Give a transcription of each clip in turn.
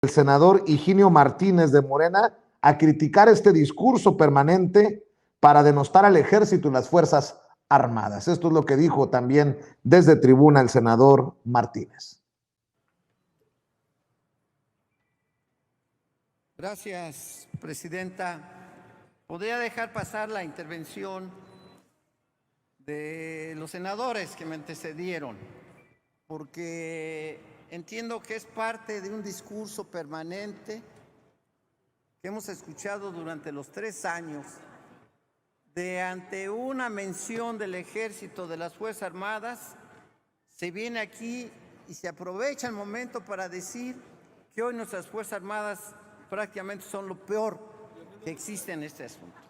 el senador Higinio Martínez de Morena a criticar este discurso permanente para denostar al ejército y las Fuerzas Armadas. Esto es lo que dijo también desde tribuna el senador Martínez. Gracias, presidenta. Podría dejar pasar la intervención de los senadores que me antecedieron, porque entiendo que es parte de un discurso permanente que hemos escuchado durante los 3 años, de ante una mención del ejército, de las Fuerzas Armadas, se viene aquí y se aprovecha el momento para decir que hoy nuestras Fuerzas Armadas prácticamente son lo peor que existe en este asunto.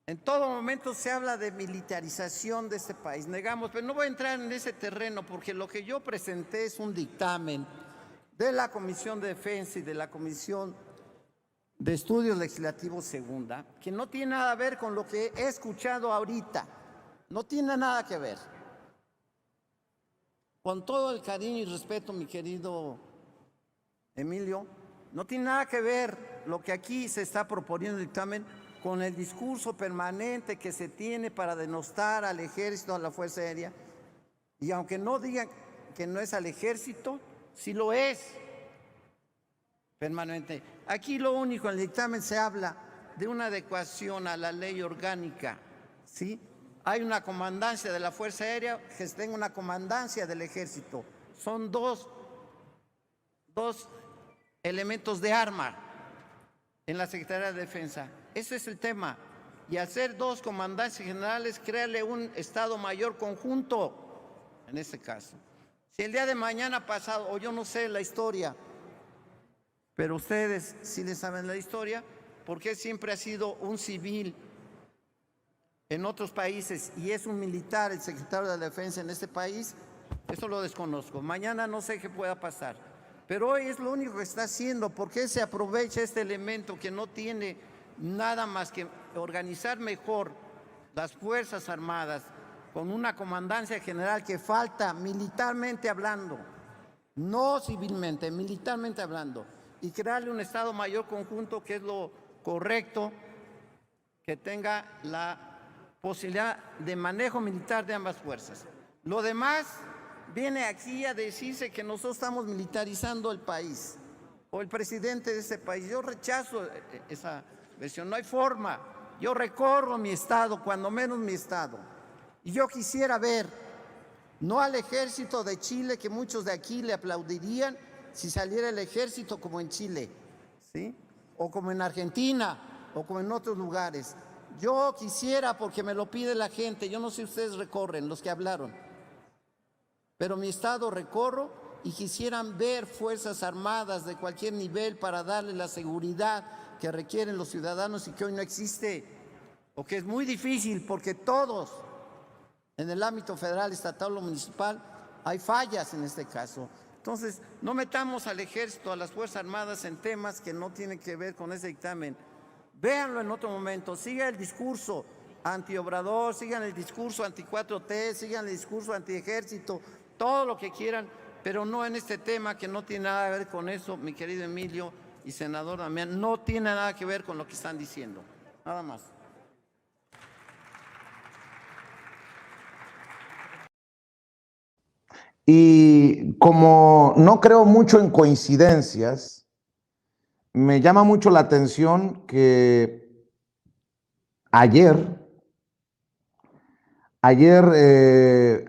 En todo momento se habla de militarización de este país, negamos, pero no voy a entrar en ese terreno porque lo que yo presenté es un dictamen de la Comisión de Defensa y de la Comisión de Estudios Legislativos Segunda, que no tiene nada que ver con lo que he escuchado ahorita, no tiene nada que ver. Con todo el cariño y respeto, mi querido Emilio, no tiene nada que ver lo que aquí se está proponiendo en el dictamen con el discurso permanente que se tiene para denostar al ejército, a la Fuerza Aérea. Y aunque no digan que no es al ejército, sí lo es permanente. Aquí lo único, en el dictamen se habla de una adecuación a la ley orgánica, ¿sí? Hay una comandancia de la Fuerza Aérea, que tenga una comandancia del ejército. Son dos elementos de arma en la Secretaría de Defensa. Ese es el tema. Y hacer 2 comandancias generales, créale un Estado Mayor conjunto, en este caso. Si el día de mañana pasado, o yo no sé la historia, pero ustedes sí le saben la historia, porque siempre ha sido un civil en otros países y es un militar el secretario de la Defensa en este país, eso lo desconozco. Mañana no sé qué pueda pasar, pero hoy es lo único que está haciendo. ¿Por qué se aprovecha este elemento que no tiene nada más que organizar mejor las Fuerzas Armadas con una comandancia general que falta militarmente hablando, no civilmente, militarmente hablando, y crearle un Estado Mayor conjunto, que es lo correcto, que tenga la posibilidad de manejo militar de ambas fuerzas? Lo demás viene aquí a decirse que nosotros estamos militarizando el país o el presidente de ese país. Yo rechazo esa versión, no hay forma. Yo recorro mi estado, cuando menos mi estado, y yo quisiera ver, no al ejército de Chile, que muchos de aquí le aplaudirían si saliera el ejército como en Chile, ¿sí? O como en Argentina, o como en otros lugares. Yo quisiera, porque me lo pide la gente, yo no sé si ustedes recorren, los que hablaron, pero mi estado recorro y quisieran ver Fuerzas Armadas de cualquier nivel para darle la seguridad que requieren los ciudadanos y que hoy no existe, o que es muy difícil porque todos, en el ámbito federal, estatal o municipal, hay fallas en este caso. Entonces, no metamos al ejército, a las Fuerzas Armadas en temas que no tienen que ver con ese dictamen. Véanlo en otro momento, sigan el discurso anti-Obrador, sigan el discurso anti-4T, sigan el discurso anti-ejército, todo lo que quieran, pero no en este tema que no tiene nada que ver con eso, mi querido Emilio y senador Damián, no tiene nada que ver con lo que están diciendo, nada más. Y como no creo mucho en coincidencias, me llama mucho la atención que ayer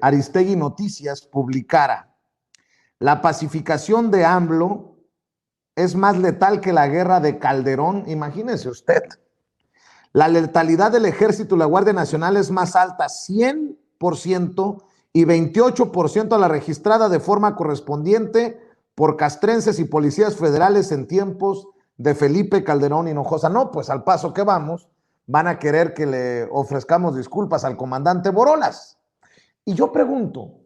Aristegui Noticias publicara: la pacificación de AMLO es más letal que la guerra de Calderón. Imagínese usted. La letalidad del Ejército y la Guardia Nacional es más alta, 100%, y 28% a la registrada de forma correspondiente por castrenses y policías federales en tiempos de Felipe Calderón Hinojosa. No, pues al paso que vamos, van a querer que le ofrezcamos disculpas al comandante Borolas. Y yo pregunto,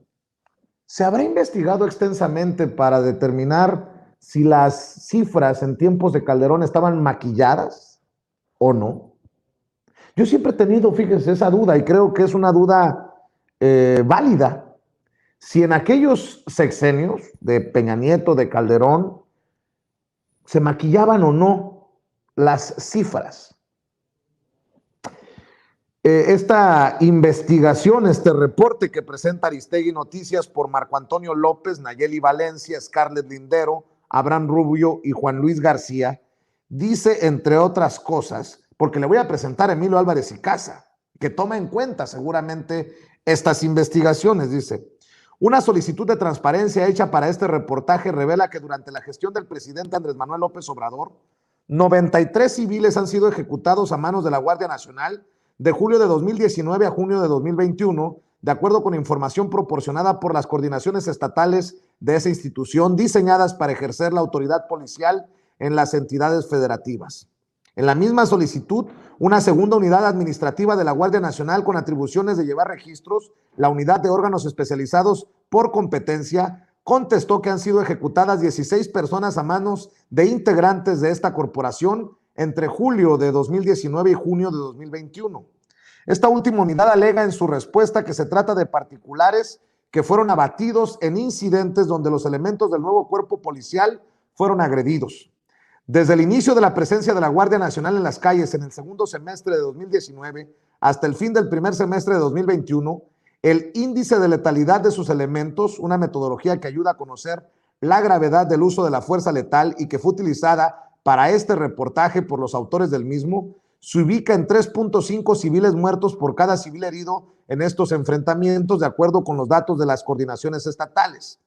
¿se habrá investigado extensamente para determinar si las cifras en tiempos de Calderón estaban maquilladas o no? Yo siempre he tenido, fíjense, esa duda, y creo que es una duda válida. si en aquellos sexenios de Peña Nieto, de Calderón, se maquillaban o no las cifras. Esta investigación, este reporte que presenta Aristegui Noticias por Marco Antonio López, Nayeli Valencia, Scarlett Lindero, Abraham Rubio y Juan Luis García, dice, entre otras cosas, porque le voy a presentar a Emilio Álvarez y Casa, que toma en cuenta seguramente estas investigaciones, dice: una solicitud de transparencia hecha para este reportaje revela que durante la gestión del presidente Andrés Manuel López Obrador, 93 civiles han sido ejecutados a manos de la Guardia Nacional de julio de 2019 a junio de 2021, de acuerdo con información proporcionada por las coordinaciones estatales de esa institución, diseñadas para ejercer la autoridad policial en las entidades federativas. En la misma solicitud, una segunda unidad administrativa de la Guardia Nacional con atribuciones de llevar registros, la unidad de órganos especializados por competencia, contestó que han sido ejecutadas 16 personas a manos de integrantes de esta corporación entre julio de 2019 y junio de 2021. Esta última unidad alega en su respuesta que se trata de particulares que fueron abatidos en incidentes donde los elementos del nuevo cuerpo policial fueron agredidos. Desde el inicio de la presencia de la Guardia Nacional en las calles en el segundo semestre de 2019 hasta el fin del primer semestre de 2021, el índice de letalidad de sus elementos, una metodología que ayuda a conocer la gravedad del uso de la fuerza letal y que fue utilizada para este reportaje por los autores del mismo, se ubica en 3.5 civiles muertos por cada civil herido en estos enfrentamientos, de acuerdo con los datos de las coordinaciones estatales.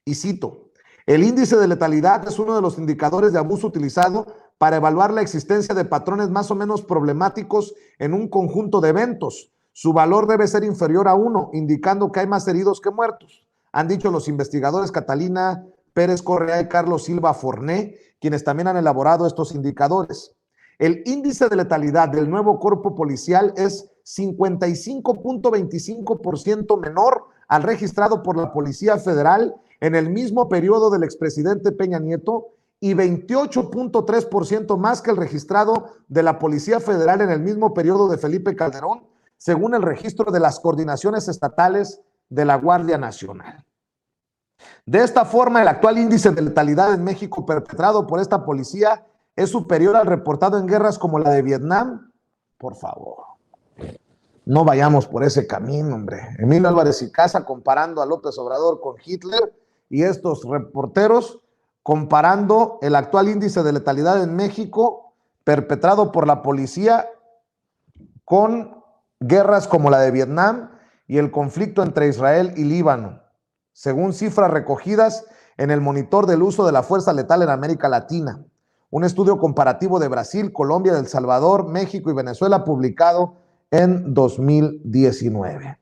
Y cito: el índice de letalidad es uno de los indicadores de abuso utilizado para evaluar la existencia de patrones más o menos problemáticos en un conjunto de eventos. Su valor debe ser inferior a 1, indicando que hay más heridos que muertos, han dicho los investigadores Catalina Pérez Correa y Carlos Silva Forné, quienes también han elaborado estos indicadores. El índice de letalidad del nuevo cuerpo policial es 55.25% menor al registrado por la Policía Federal en el mismo periodo del expresidente Peña Nieto y 28.3% más que el registrado de la Policía Federal en el mismo periodo de Felipe Calderón, según el registro de las coordinaciones estatales de la Guardia Nacional. De esta forma, el actual índice de letalidad en México perpetrado por esta policía es superior al reportado en guerras como la de Vietnam. Por favor, no vayamos por ese camino, hombre. Emilio Álvarez y Casa comparando a López Obrador con Hitler y estos reporteros comparando el actual índice de letalidad en México perpetrado por la policía con guerras como la de Vietnam y el conflicto entre Israel y Líbano, según cifras recogidas en el monitor del uso de la fuerza letal en América Latina, un estudio comparativo de Brasil, Colombia, El Salvador, México y Venezuela publicado en 2019.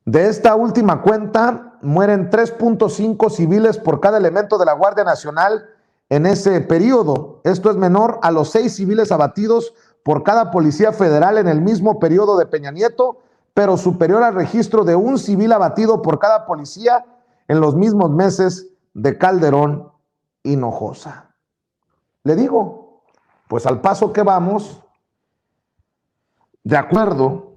De esta última cuenta, mueren 3.5 civiles por cada elemento de la Guardia Nacional en ese periodo. Esto es menor a los 6 civiles abatidos por cada policía federal en el mismo periodo de Peña Nieto, pero superior al registro de un civil abatido por cada policía en los mismos meses de Calderón y Hinojosa. Le digo, pues al paso que vamos, de acuerdo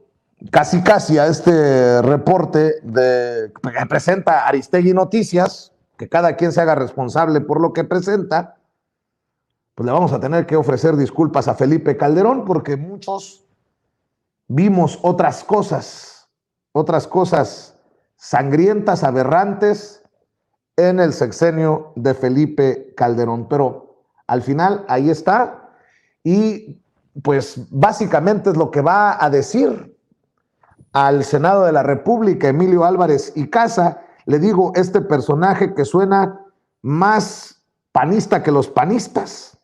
casi a este reporte que presenta Aristegui Noticias, que cada quien se haga responsable por lo que presenta, pues le vamos a tener que ofrecer disculpas a Felipe Calderón porque muchos vimos otras cosas sangrientas, aberrantes en el sexenio de Felipe Calderón. Pero al final ahí está y pues básicamente es lo que va a decir al Senado de la República Emilio Álvarez y Casa. Le digo, este personaje que suena más panista que los panistas.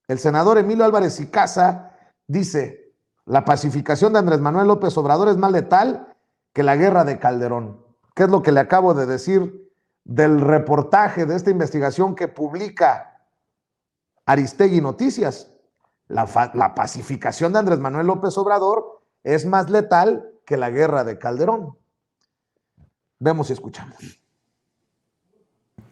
El senador Emilio Álvarez y Casa dice: la pacificación de Andrés Manuel López Obrador es más letal que la guerra de Calderón. ¿Qué es lo que le acabo de decir del reportaje de esta investigación que publica Aristegui Noticias? La pacificación de Andrés Manuel López Obrador es más letal que la guerra de Calderón. Vemos y escuchamos.